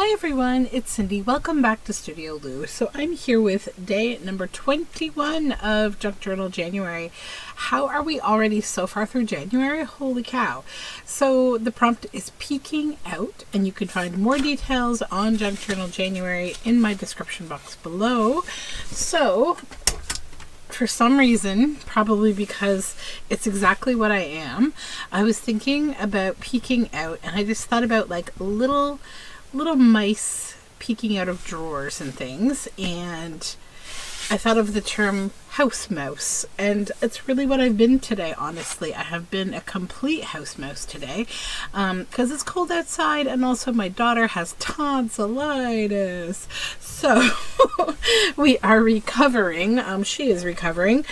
Hi everyone, it's Cindy. Welcome back to Studioloo. So I'm here with day number 21 of Junk Journal January. How are we already so far through January? Holy cow. So the prompt is peeking out, and you can find more details on Junk Journal January in my description box below. So for some reason, probably because it's exactly what I am, I was thinking about peeking out, and I just thought about like little mice peeking out of drawers and things, and I thought of the term house mouse, and it's really what I've been today. Honestly, I have been a complete house mouse today because it's cold outside, and also my daughter has tonsillitis, so we are recovering. She is recovering.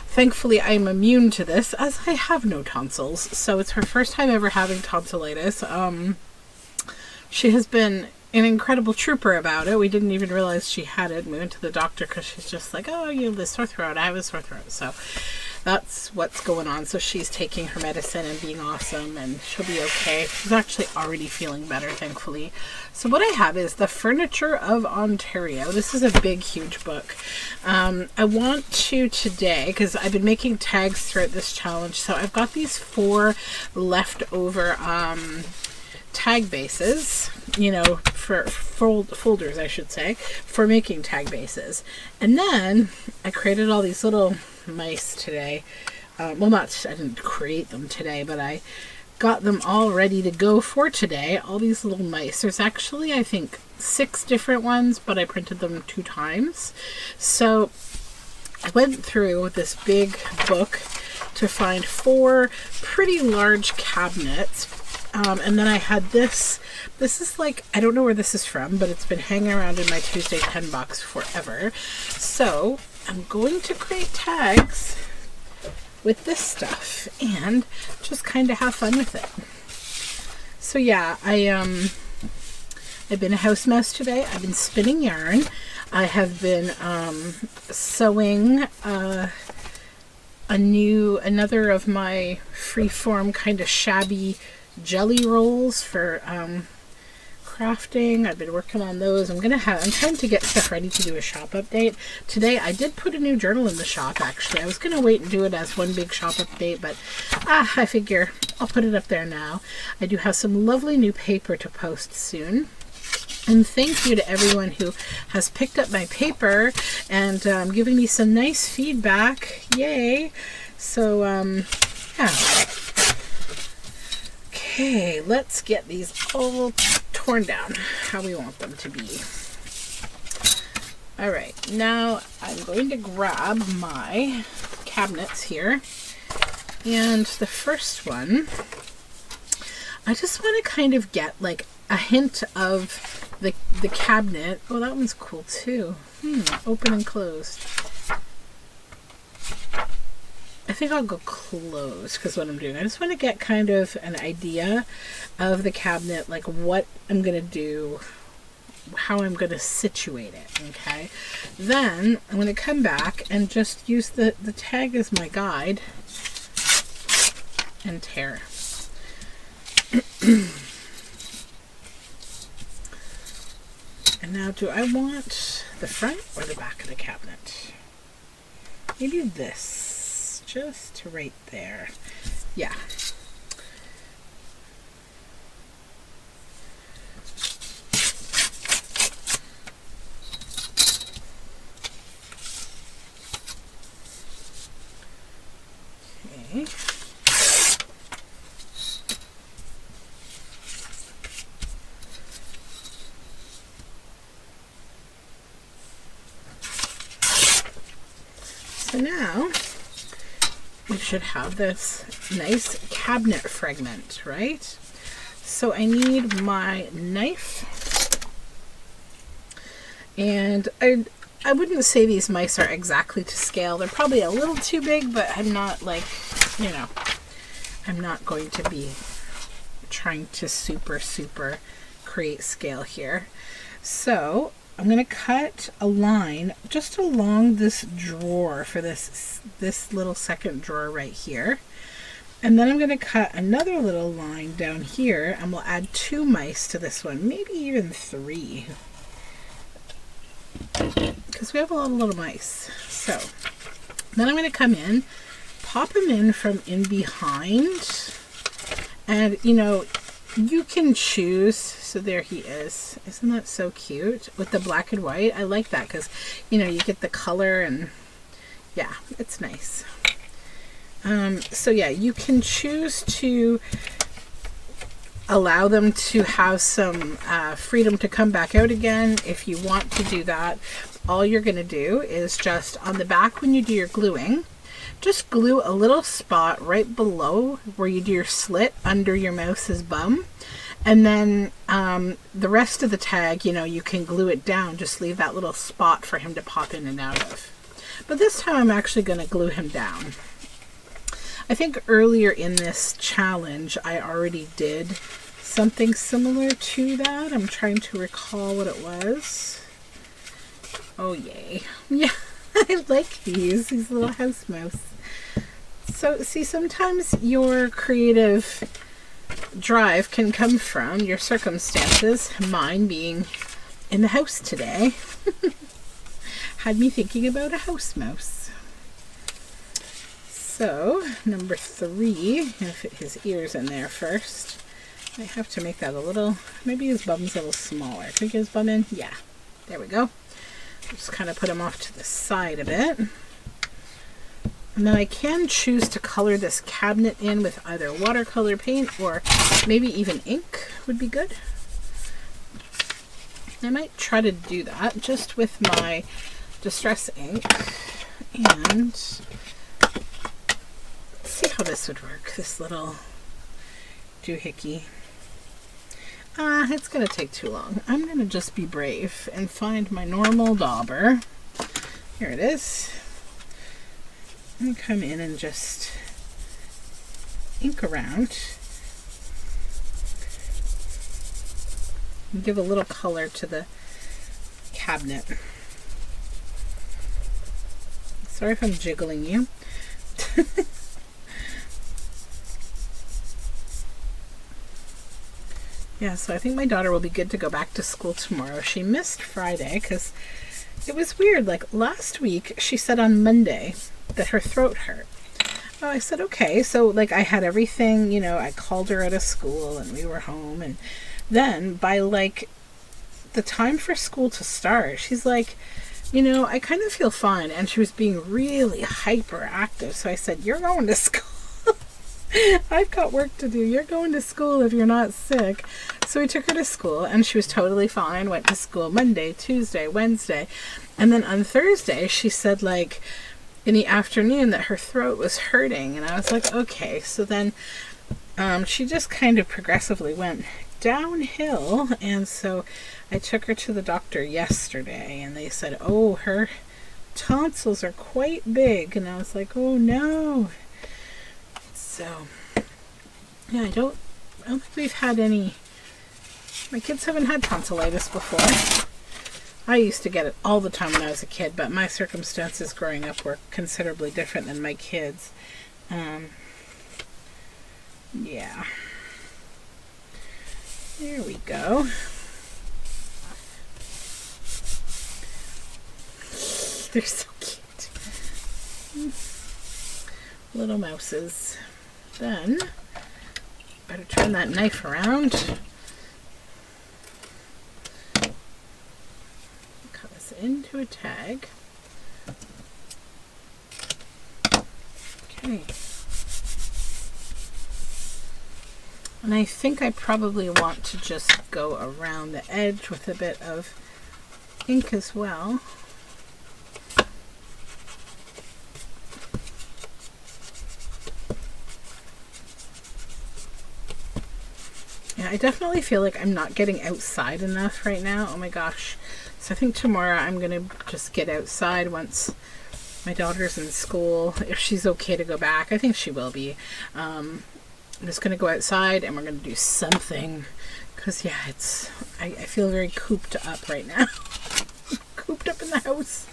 Thankfully, I'm immune to this as I have no tonsils, so it's her first time ever having tonsillitis. She has been an incredible trooper about it. We didn't even realize she had it. We went to the doctor because she's just like, oh, you have this sore throat. I have a sore throat. So that's what's going on. So she's taking her medicine and being awesome, and she'll be okay. She's actually already feeling better, thankfully. So what I have is The Furniture of Ontario. This is a big, huge book. I want to today, because I've been making tags throughout this challenge, so I've got these 4 leftover tag bases, for folders, I should say, for making tag bases. And then I created all these little mice today. I didn't create them today, but I got them all ready to go for today. All these little mice. There's actually, I think, 6 different ones, but I printed them 2 times. So I went through this big book to find 4 pretty large cabinets. And then I had this is like, I don't know where this is from, but it's been hanging around in my Tuesday 10 box forever. So I'm going to create tags with this stuff and just kind of have fun with it. So yeah, I've been a house mouse today. I've been spinning yarn. I have been sewing another of my freeform kind of shabby jelly rolls for crafting. I've been working on those. I'm trying to get stuff ready to do a shop update. Today I did put a new journal in the shop, actually. I was going to wait and do it as one big shop update, but I figure I'll put it up there now. I do have some lovely new paper to post soon. And thank you to everyone who has picked up my paper and given me some nice feedback. Yay! So, yeah. Okay, let's get these all torn down how we want them to be. Alright, now I'm going to grab my cabinets here. And the first one, I just want to kind of get like a hint of the cabinet. Oh, that one's cool too. Open and closed. I think I'll go close because what I'm doing, I just want to get kind of an idea of the cabinet, like what I'm going to do, how I'm going to situate it, okay? Then I'm going to come back and just use the tag as my guide and tear. And now, do I want the front or the back of the cabinet? Maybe this. Just right there. Yeah. Okay. So now we should have this nice cabinet fragment, right? So I need my knife, and I wouldn't say these mice are exactly to scale. They're probably a little too big, but I'm not like, I'm not going to be trying to super create scale here. So I'm going to cut a line just along this drawer for this little second drawer right here. And then I'm going to cut another little line down here, and we'll add 2 mice to this one, maybe even 3. Because we have a lot of little mice. So then I'm going to come in, pop him in from in behind, and you can choose. So there he is. Isn't that so cute with the black and white? I like that because you get the color, and yeah, it's nice. So yeah, you can choose to allow them to have some freedom to come back out again. If you want to do that, all you're going to do is just on the back, when you do your gluing, just glue a little spot right below where you do your slit under your mouse's bum. And then the rest of the tag, you can glue it down. Just leave that little spot for him to pop in and out of. But this time I'm actually going to glue him down. I think earlier in this challenge, I already did something similar to that. I'm trying to recall what it was. Oh, yay. Yeah, I like these little house mouse. So, see, sometimes your creative drive can come from your circumstances. Mine being in the house today had me thinking about a house mouse. So, number 3, I'm going to fit his ears in there first. I have to make that a little, maybe his bum's a little smaller. Can we get his bum in? Yeah, there we go. Just kind of put him off to the side a bit. And then I can choose to color this cabinet in with either watercolor paint or maybe even ink would be good. I might try to do that just with my Distress ink and see how this would work, this little doohickey. It's going to take too long. I'm going to just be brave and find my normal dauber. Here it is. And come in and just ink around. And give a little color to the cabinet. Sorry if I'm jiggling you. Yeah, so I think my daughter will be good to go back to school tomorrow. She missed Friday because it was weird. Like last week, she said on Monday that her throat hurt. Oh, I said, okay. So like I had everything, I called her out of school and we were home. And then by like the time for school to start, she's like, I kind of feel fine. And she was being really hyperactive. So I said, you're going to school. I've got work to do. You're going to school if you're not sick. So we took her to school and she was totally fine. Went to school Monday, Tuesday, Wednesday. And then on Thursday, she said like in the afternoon that her throat was hurting. And I was like, okay. So then she just kind of progressively went downhill. And so I took her to the doctor yesterday and they said, oh, her tonsils are quite big. And I was like, oh no. So, yeah, I don't think we've had any, my kids haven't had tonsillitis before. I used to get it all the time when I was a kid, but my circumstances growing up were considerably different than my kids. Yeah. There we go. They're so cute. Little mouses. Then, better turn that knife around. Cut this into a tag. Okay. And I think I probably want to just go around the edge with a bit of ink as well. Yeah, I definitely feel like I'm not getting outside enough right now. Oh my gosh. So I think tomorrow I'm going to just get outside once my daughter's in school. If she's okay to go back. I think she will be. I'm just going to go outside and we're going to do something. Because, yeah, I feel very cooped up right now. Cooped up in the house.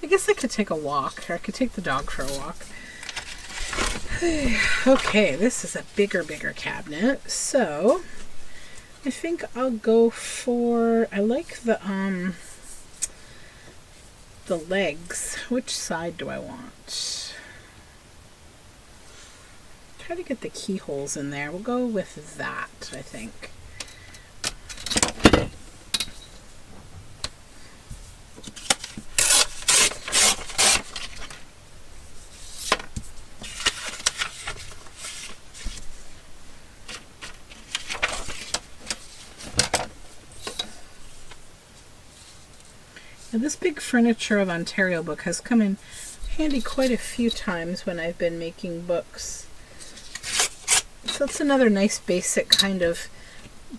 I guess I could take a walk. Or I could take the dog for a walk. Okay, this is a bigger cabinet, so I think I'll go for, I like the legs. Which side do I want? Try to get the keyholes in there. We'll go with that, I think. Now, this big furniture of Ontario book has come in handy quite a few times when I've been making books. So it's another nice basic kind of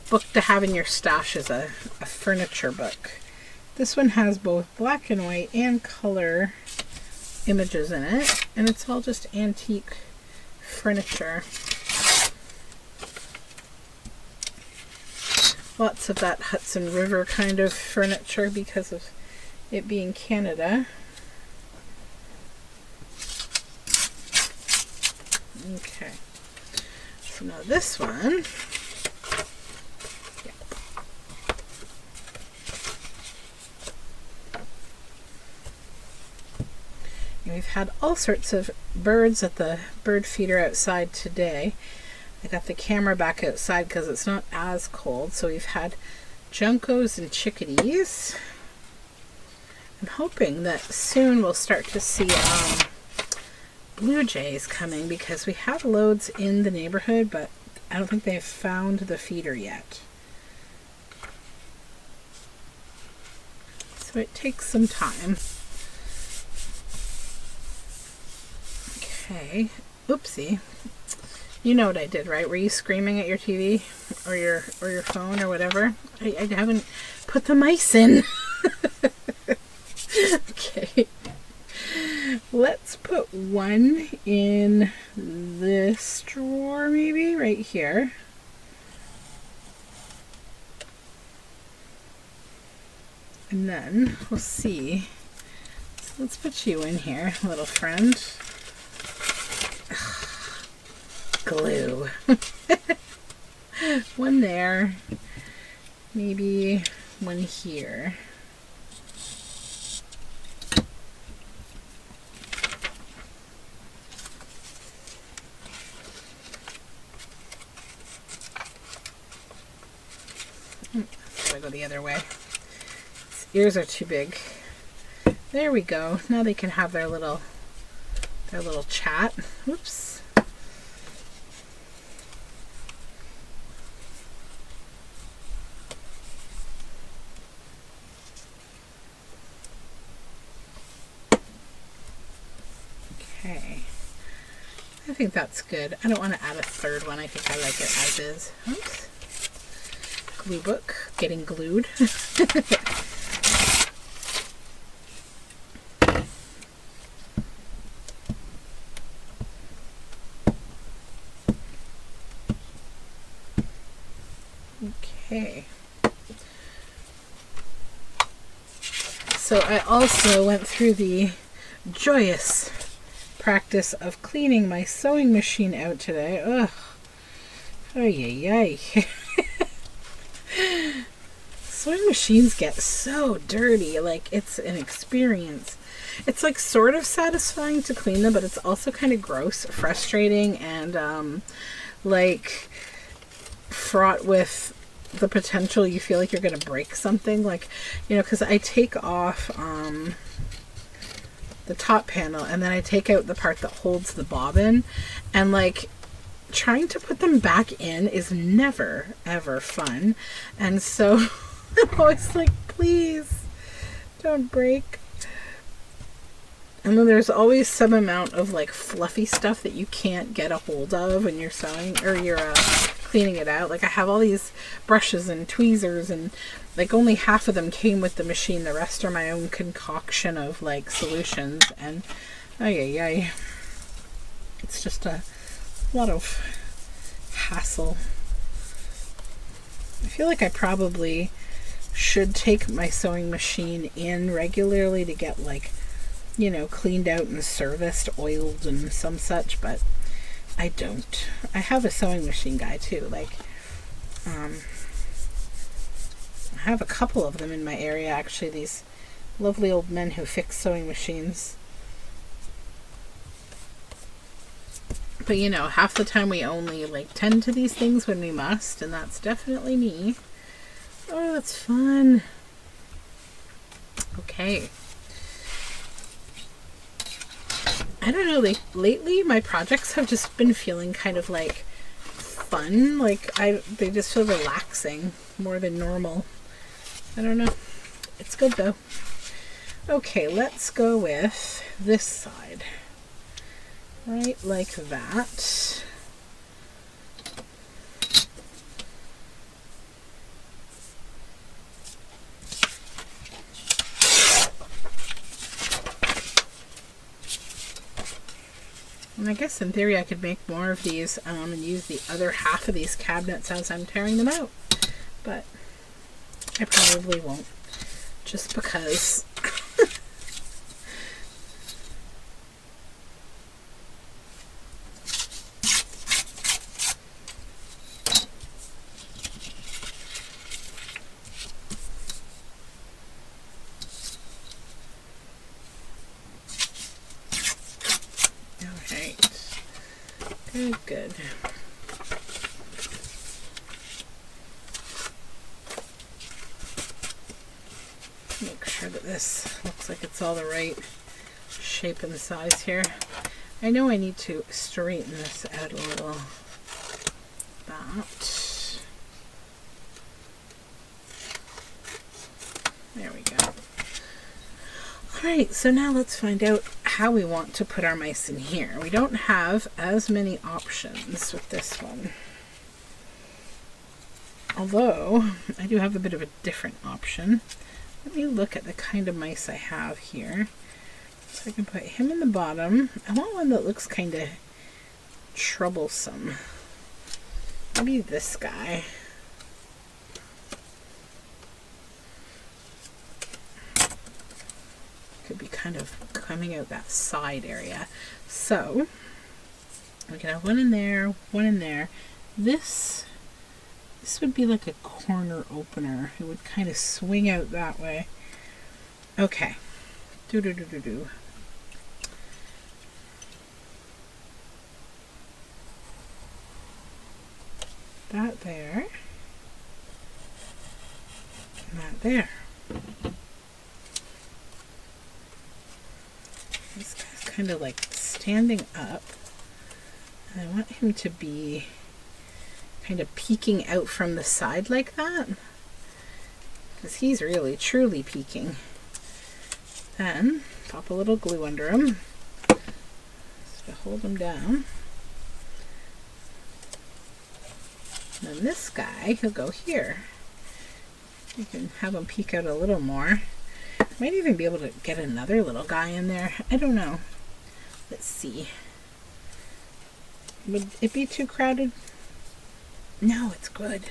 book to have in your stash as a furniture book. This one has both black and white and color images in it, and it's all just antique furniture. Lots of that Hudson River kind of furniture because of it being Canada. Okay, so now this one, and we've had all sorts of birds at the bird feeder outside today. I got the camera back outside because it's not as cold, so we've had juncos and chickadees. I'm hoping that soon we'll start to see blue jays coming because we have loads in the neighborhood, but I don't think they've found the feeder yet. So it takes some time. Okay, oopsie. You know what I did, right? Were you screaming at your TV or your phone or whatever? I haven't put the mice in. Okay, let's put one in this drawer, maybe right here. And then we'll see. So let's put you in here, little friend. Glue. One there, maybe one here. Gotta go the other way. His ears are too big. There we go. Now they can have their little chat. Oops. Okay. I think that's good. I don't want to add a third one. I think I like it as is. Oops. Glue book getting glued. Okay. So I also went through the joyous practice of cleaning my sewing machine out today. Ugh. Ay, ay, ay. Sewing machines get so dirty. Like, it's an experience. It's like sort of satisfying to clean them, but it's also kind of gross, frustrating, and like fraught with the potential you feel like you're gonna break something. Like, you know, because I take off the top panel and then I take out the part that holds the bobbin, and like trying to put them back in is never ever fun. And so I'm always like, please don't break. And then there's always some amount of like fluffy stuff that you can't get a hold of when you're sewing or you're cleaning it out. Like, I have all these brushes and tweezers, and like only half of them came with the machine. The rest are my own concoction of like solutions, and ay, ay, ay. It's just a lot of hassle. I feel like I probably should take my sewing machine in regularly to get, like, you know, cleaned out and serviced, oiled and some such, but I don't. I have a sewing machine guy too. Like, I have a couple of them in my area actually. These lovely old men who fix sewing machines. But you know, half the time we only like tend to these things when we must, and that's definitely me. Oh, that's fun. Okay. I don't know, like lately my projects have just been feeling kind of like fun. Like they just feel relaxing more than normal. I don't know. It's good though. Okay, let's go with this side. Right like that. And I guess in theory I could make more of these and use the other half of these cabinets as I'm tearing them out. But I probably won't. Just because. Good. Make sure that this looks like it's all the right shape and size here. I know I need to straighten this out a little. That. There we go. Alright, so now let's find out how we want to put our mice in here. We don't have as many options with this one. Although, I do have a bit of a different option. Let me look at the kind of mice I have here. So I can put him in the bottom. I want one that looks kind of troublesome. Maybe this guy. Could be kind of coming out that side area. So we can have one in there, one in there. This would be like a corner opener. It would kind of swing out that way. Okay. That there. And that there. This guy's kind of like standing up. And I want him to be kind of peeking out from the side like that. Because he's really, truly peeking. Then, pop a little glue under him. Just to hold him down. And then this guy, he'll go here. You can have him peek out a little more. Might even be able to get another little guy in there. I don't know. Let's see. Would it be too crowded? No, it's good.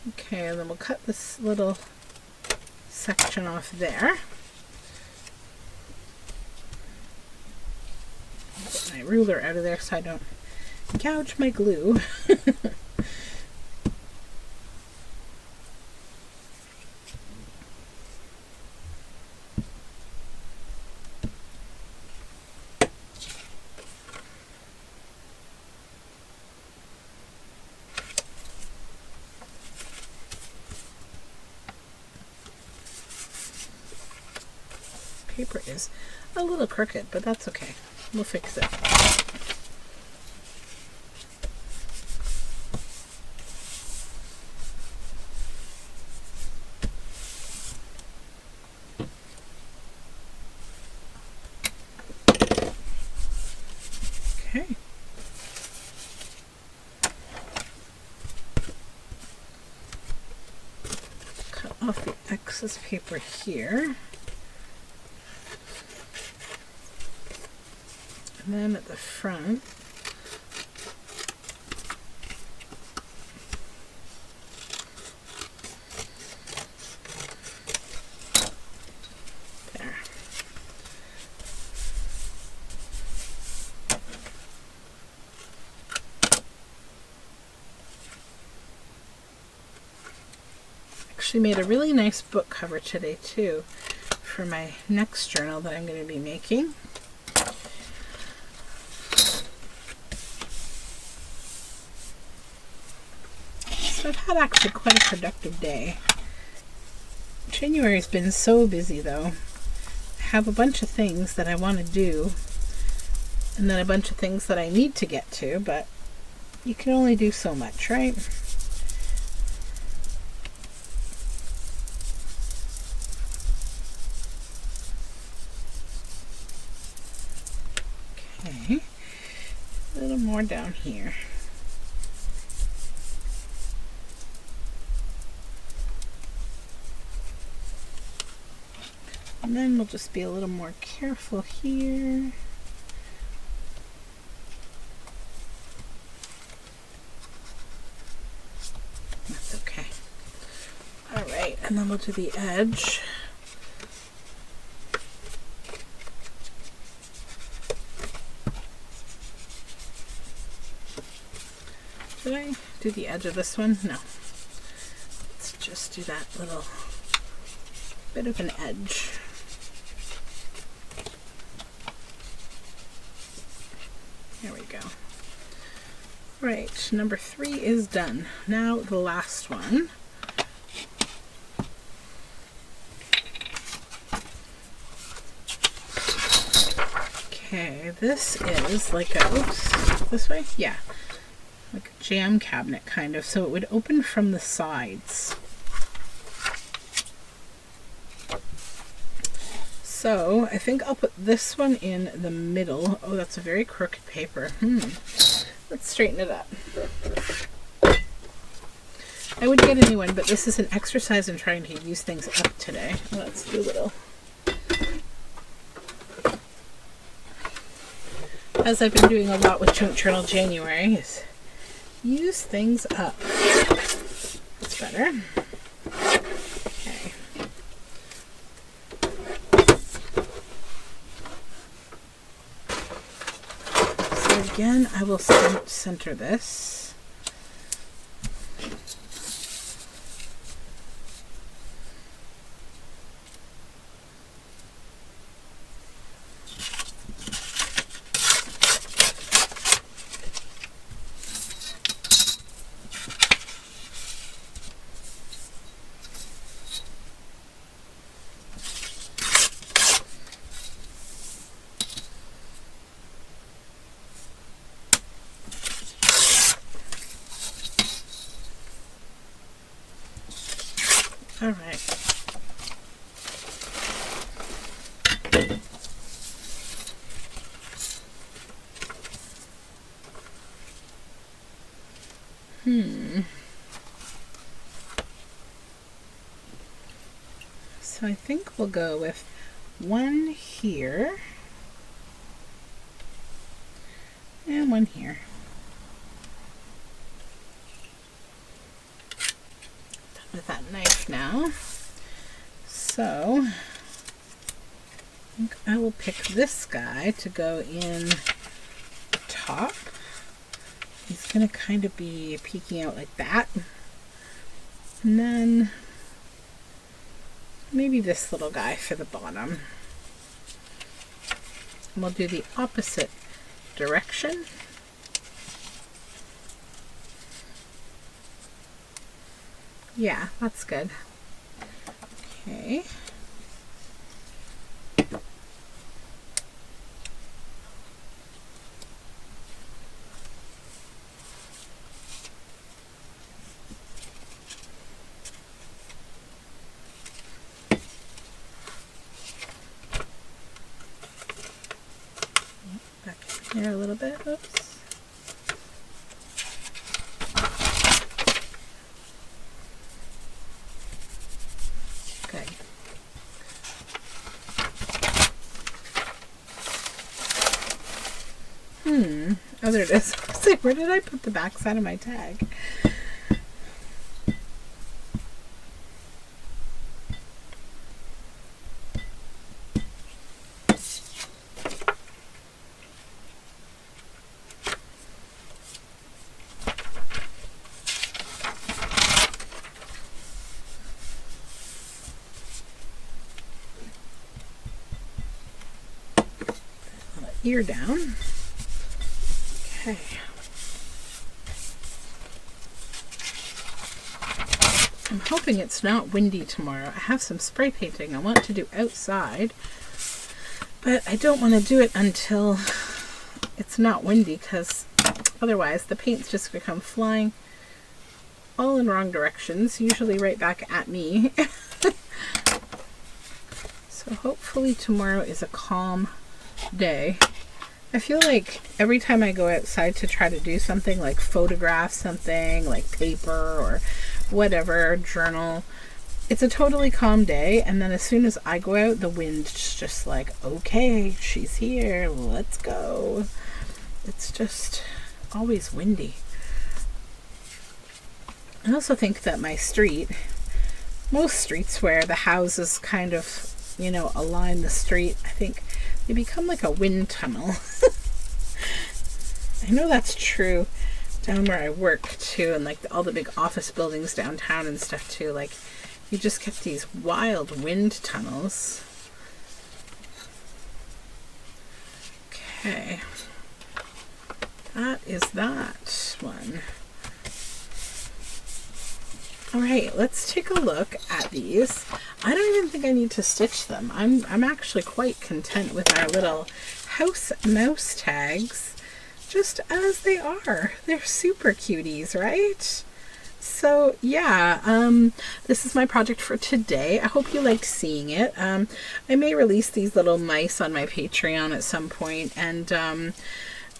Okay, and then we'll cut this little section off there. Get my ruler out of there so I don't gouge my glue. Paper is a little crooked, but that's okay. We'll fix it. Okay. Cut off the excess paper here. And then at the front, actually made a really nice book cover today too for my next journal that I'm going to be making. So I've had actually quite a productive day. January's been so busy though. I have a bunch of things that I want to do and then a bunch of things that I need to get to, but you can only do so much, right? Okay, a little more down here. And then we'll just be a little more careful here. That's okay. All right, and then we'll do the edge. Did I do the edge of this one? No. Let's just do that little bit of an edge. There we go. Right, number 3 is done. Now the last one. Okay, this is like a, oops, this way? Yeah, like a jam cabinet kind of, so it would open from the sides. So I think I'll put this one in the middle. Oh, that's a very crooked paper. Let's straighten it up. I would get a new one, but this is an exercise in trying to use things up today. Let's do a little. As I've been doing a lot with Junk Journal January, is use things up. That's better. Okay. So again, I will center this. All right. So I think we'll go with one here and one here. Done with that knife now. So I think I will pick this guy to go in the top. He's going to kind of be peeking out like that. And then maybe this little guy for the bottom. And we'll do the opposite direction. Yeah, that's good. Okay. Back in here a little bit. Oops. Good. Oh, there it is. Say, where did I put the back side of my tag? ear down. Okay. I'm hoping it's not windy tomorrow. I have some spray painting I want to do outside, but I don't want to do it until it's not windy, because otherwise the paint's just going to come flying all in wrong directions, usually right back at me. So hopefully tomorrow is a calm day. I feel like every time I go outside to try to do something, like photograph something, like paper or whatever, journal, it's a totally calm day, and then as soon as I go out, the wind's just like, okay, she's here, let's go. It's just always windy. I also think that my street, most streets where the houses kind of, you know, align the street, I think they become like a wind tunnel. I know that's true down where I work too, and like all the big office buildings downtown and stuff too. Like, you just get these wild wind tunnels. Okay, that is that one. All right, let's take a look at these. I don't even think I need to stitch them. I'm actually quite content with our little house mouse tags, just as they are. They're super cuties, right? So yeah, this is my project for today. I hope you liked seeing it. I may release these little mice on my Patreon at some point, and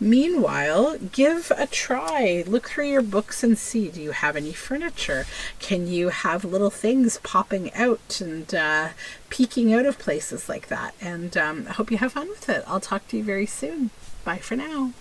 meanwhile, give a try. Look through your books and see, do you have any furniture? Can you have little things popping out and peeking out of places like that? And I hope you have fun with it. I'll talk to you very soon. Bye for now.